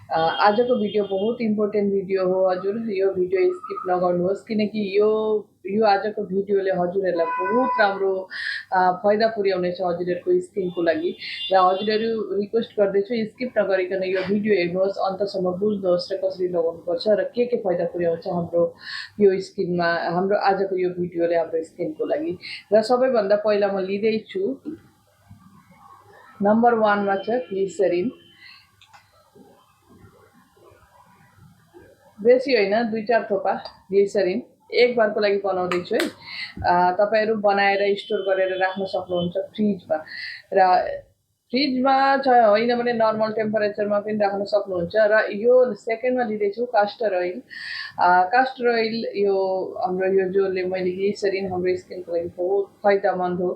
आजको भिडियो बहुत important video हो हजुर। यो भिडियो स्किप नगर्नुहोस् किनकि यो आजको भिडियोले हजुरहरूलाई बहुत राम्रो फाइदा पुर्याउनेछ हजुरहरूको स्किनको लागि। र हजुरहरू रिक्वेस्ट गर्दैछु स्किप नगरिकन यो भिडियो हेर्नुहोस्, अन्तसम्म बुझ्नुहोस् र कसरी लगाउनुपर्छ र के फाइदा पुर्याउँछ हाम्रो यो स्किनमा, हाम्रो आजको यो भिडियोले हाम्रो स्किनको लागि। र सबैभन्दा पहिला म लिँदैछु नम्बर 1 मा छ ग्लिसरिन। बेसी होइन, 2-4 थोपा ग्लिसरिन एक बारको लागि बनाउँदैछु है। तपाईँहरू बनाएर स्टोर गरेर राख्न सक्नुहुन्छ फ्रिजमा, र फ्रिजमा होइन भने नर्मल टेम्परेचरमा पनि राख्न सक्नुहुन्छ। र यो सेकेन्डमा लिँदैछु कास्टर ओइल। कास्टर ओइल यो हाम्रो यो जसले मैले ग्लिसरिन हाम्रो स्किनको लागि बहुत फाइदामन्द हो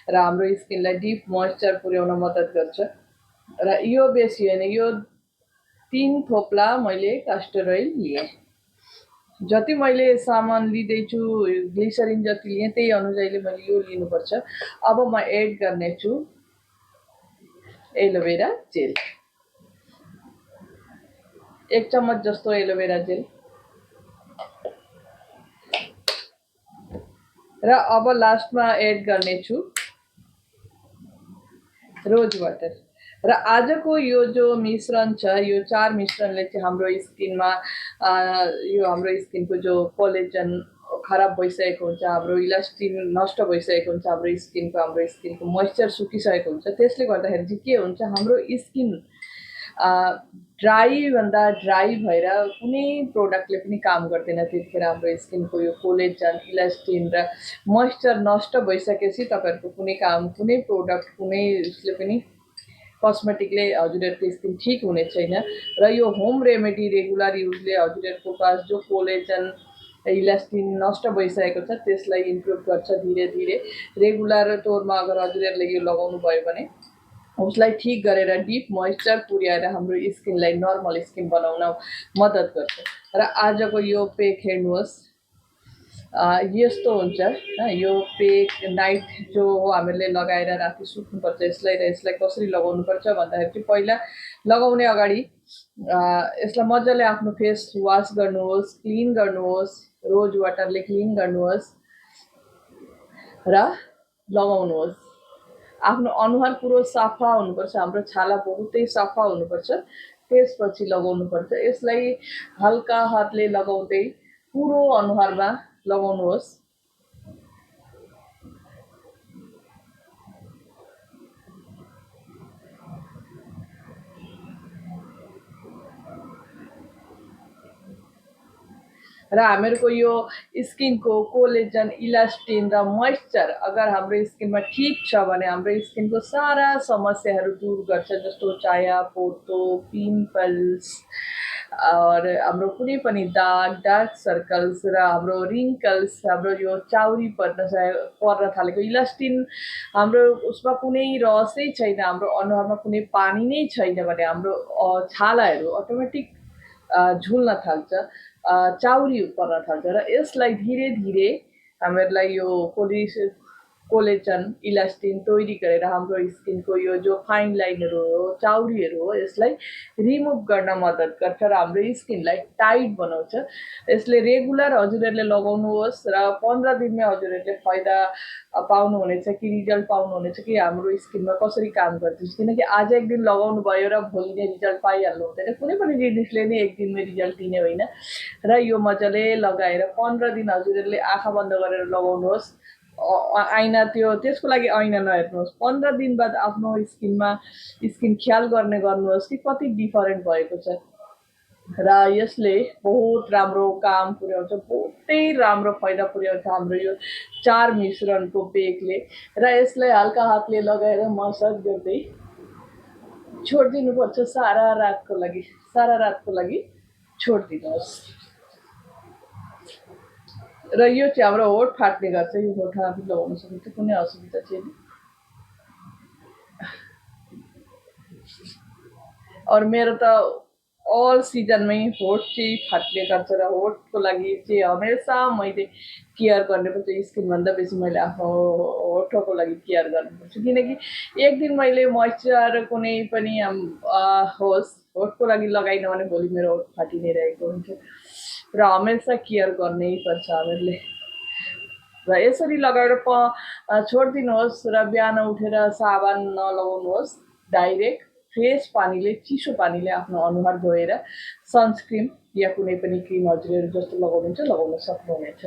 र हाम्रो स्किनलाई डिप मोइस्चर पुर्याउन मद्दत गर्छ। र यो बेसी होइन, यो 3 थोप्ला मैले कास्टर ओइल लिएँ। जति मैले सामान लिँदैछु ग्लिसरिन जति लिएँ त्यही अनुसारले मैले यो लिनुपर्छ। अब म एड गर्नेछु एलोभेरा जेल, 1 चम्मच जस्तो एलोभेरा जेल। र अब लास्टमा एड गर्नेछु रोज वाटर। र आजको यो जो मिश्रण छ, यो 4 मिश्रणले चाहिँ हाम्रो स्किनमा यो हाम्रो स्किनको जो कोलेजन खराब भइसकेको हुन्छ, हाम्रो इलास्टिन नष्ट भइसकेको हुन्छ, हाम्रो स्किनको मोइस्चर सुकिसकेको हुन्छ। त्यसले गर्दाखेरि चाहिँ के हुन्छ, हाम्रो स्किन ड्राईभन्दा ड्राई भएर कुनै प्रोडक्टले पनि काम गर्दैन। त्यतिखेर हाम्रो स्किनको यो कोलेजन, इलास्टिन र मोइस्चर नष्ट भइसकेपछि तपाईँहरूको कुनै काम, कुनै प्रोडक्ट, कुनै उसले पनि कस्मेटिकले हजुरहरूको स्किन ठिक हुने छैन। र यो होम रेमेडी रेगुलर युजले हजुरहरूको पास जो कोलेजन, इलास्टिन नष्ट भइसकेको छ त्यसलाई इम्प्रुभ गर्छ धीरे धीरे। रेगुलर तौरमा अगर हजुरहरूले यो लगाउनु भयो भने उसलाई ठिक गरेर डिप मोइस्चर पुर्याएर हाम्रो स्किनलाई नर्मल स्किन बनाउन मद्दत गर्छ। र आजको यो पेक हेर्नुहोस्, यस्तो हुन्छ। यो पेक नाइट जो हो हामीले लगाएर राति सुत्नुपर्छ यसलाई। र यसलाई कसरी लगाउनुपर्छ भन्दाखेरि चाहिँ पहिला लगाउने अगाडि यसलाई मजाले आफ्नो फेस वास गर्नुहोस्, क्लिन गर्नुहोस्, रोज वाटरले क्लिन गर्नुहोस् र लगाउनुहोस्। आफ्नो अनुहार पुरो सफा हुनुपर्छ, हाम्रो छाला बहुतै सफा हुनुपर्छ, त्यसपछि लगाउनुपर्छ। यसलाई हल्का हातले लगाउँदै पुरो अनुहारमा लगाउनुहोस्। र हामीहरूको यो स्किनको कोलेजन, इलास्टिन र मोइस्चर अगर हाम्रो स्किनमा ठिक छ भने हाम्रो स्किनको सारा समस्याहरू दूर गर्छ, जस्तो चाया, पोतो, पिम्पल्स और हाम्रो कुनै पनि दाग, डार्क सर्कल्स र हाम्रो रिङ्कल्स, हाम्रो यो चाउरी पर्न थालेको, इलास्टिन हाम्रो उसमा कुनै रसै छैन, हाम्रो अनुहारमा कुनै पानी नै छैन भने हाम्रो छालाहरू अटोमेटिक झुल्न थाल्छ, चाउरी पर्न थाल्छ। र यसलाई धीरे धीरे हामीहरूलाई यो कोलेजन, इलास्टिन तैयारी गरेर हाम्रो स्किनको यो जो फाइन लाइनहरू हो, चाउरीहरू हो, यसलाई रिमुभ गर्न मद्दत गर्छ र हाम्रो स्किनलाई टाइट बनाउँछ। यसले रेगुलर हजुरहरूले लगाउनुहोस् र 15 दिनमै हजुरहरूले फाइदा पाउनुहुनेछ कि रिजल्ट पाउनुहुनेछ कि हाम्रो स्किनमा कसरी काम गर्छ। किनकि आज एक दिन लगाउनु भयो र भोलि नै रिजल्ट पाइहाल्नु हुँदैन, कुनै पनि जिनिसले नै एक दिनमै रिजल्ट दिने होइन। र यो मजाले लगाएर 15 दिन हजुरहरूले आँखा बन्द गरेर लगाउनुहोस्। ऐना त्यसको लागि ऐना नहेर्नुहोस्, 15 दिन बाद आफ्नो स्किन ख्याल गर्नुहोस् कि कति डिफरेन्ट भएको छ। र यसले बहुत राम्रो काम पुर्याउँछ, बहुतै राम्रो फाइदा पुर्याउँछ हाम्रो यो 4 मिश्रणको पेकले। र यसलाई हल्का हातले लगाएर मसाज गर्दै छोडिदिनुपर्छ सारा रातको लागि छोडिदिनुहोस्। र यो चाहिँ हाम्रो होठ फाट्ने गर्छ, यो होठमा पनि लगाउन सकिन्छ, कुनै असुविधा छैन। और मेरो त अल सिजनमै होठ चाहिँ फाट्ने गर्छ र होठको लागि चाहिँ हमेसा मैले केयर गर्नुपर्छ। स्किनभन्दा बेसी मैले आफ्नो होठको लागि केयर गर्नुपर्छ, किनकि एक दिन मैले मोइस्चर कुनै पनि होस् होठको लागि लगाइन भने भोलि मेरो होठ फाटि नै रहेको हुन्छ र हमेसा केयर गर्नै पर्छ हामीहरूले र यसरी लगाएर छोडिदिनुहोस् र बिहान उठेर साबन नलगाउनुहोस् डाइरेक्ट फ्रेस पानीले चिसो पानीले आफ्नो अनुहार धोएर सनस्क्रिन या कुनै पनि क्रिम हजुरहरू जस्तो लगाउनुहुन्छ लगाउन सक्नुहुनेछ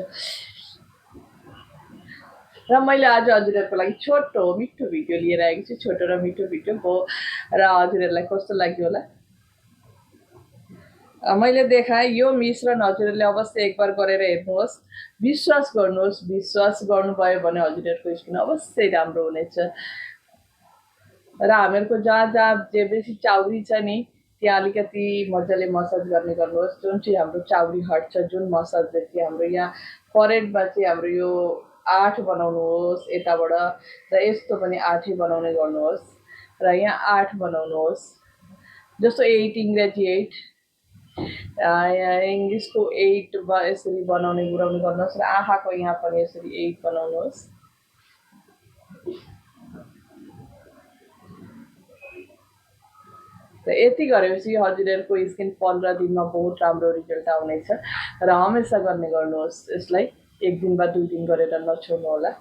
र मैले आज हजुरहरूको लागि छोटो मिठो भिडियो लिएर आएको छु छोटो र मिठो भिडियो हो र हजुरहरूलाई कस्तो लाग्यो होला मैले देखाएँ यो मिश्रण हजुरहरूले अवश्य एकबार गरेर हेर्नुहोस् विश्वास गर्नुहोस् विश्वास गर्नुभयो भने हजुरहरूको स्किन अवश्य राम्रो हुनेछ र हामीहरूको जहाँ जहाँ जे बेसी चाउरी छ नि त्यहाँ अलिकति मजाले मसाज गर्ने गर्नुहोस् जुन चाहिँ हाम्रो चाउरी हट्छ जुन मसाजले चाहिँ हाम्रो यहाँ फरेडमा चाहिँ हाम्रो यो 8 बनाउनुहोस् यताबाट र यस्तो पनि 8 बनाउने गर्नुहोस् र यहाँ 8 बनाउनुहोस् जस्तो 8 इङ्ग्रेजी 8 इङ्ग्लिसको 8 यसरी बनाउने गुराउने गर्नुहोस् र आँखाको यहाँ पनि यसरी 8 बनाउनुहोस् र यति गरेपछि हजुरहरूको स्किन 15 दिनमा बहुत राम्रो रिजल्ट आउनेछ र हमेसा गर्ने गर्नुहोस् यसलाई एक दिन वा 2 दिन गरेर नछोड्नु होला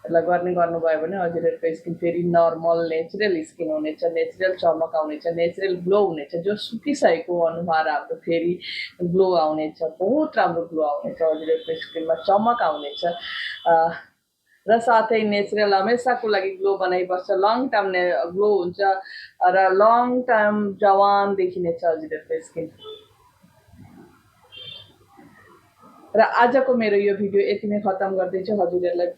ल गर्ने गर्नुभयो भने हजुरहरूको स्किन फेरि नर्मल नेचुरल स्किन हुनेछ नेचुरल चमक आउनेछ नेचुरल ग्लो हुनेछ जो सुकिसकेको अनुहार हाम्रो फेरि ग्लो आउनेछ बहुत राम्रो ग्लो आउनेछ हजुरहरूको स्किनमा चमक आउनेछ र साथै नेचुरल हमेसाको लागि ग्लो बनाइबस्छ लङ टर्म ग्लो हुन्छ र लङ टर्म जवान देखिनेछ हजुरहरूको स्किन र आजको मेरो यो भिडियो यति नै खत्म गर्दैछु हजुरहरूलाई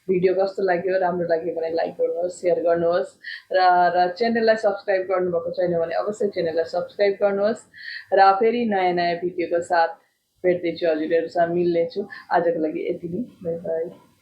भिडियो कस्तो लाग्यो राम्रो लाग्यो भने लाइक गर्नुहोस् सेयर गर्नुहोस् र च्यानललाई सब्सक्राइब गर्नुभएको छैन भने अवश्य च्यानललाई सब्सक्राइब गर्नुहोस् र फेरि नयाँ नयाँ भिडियोको साथ भेट्दैछु हजुरहरूसँग मिल्नेछु आजको लागि यति नै बाई बाई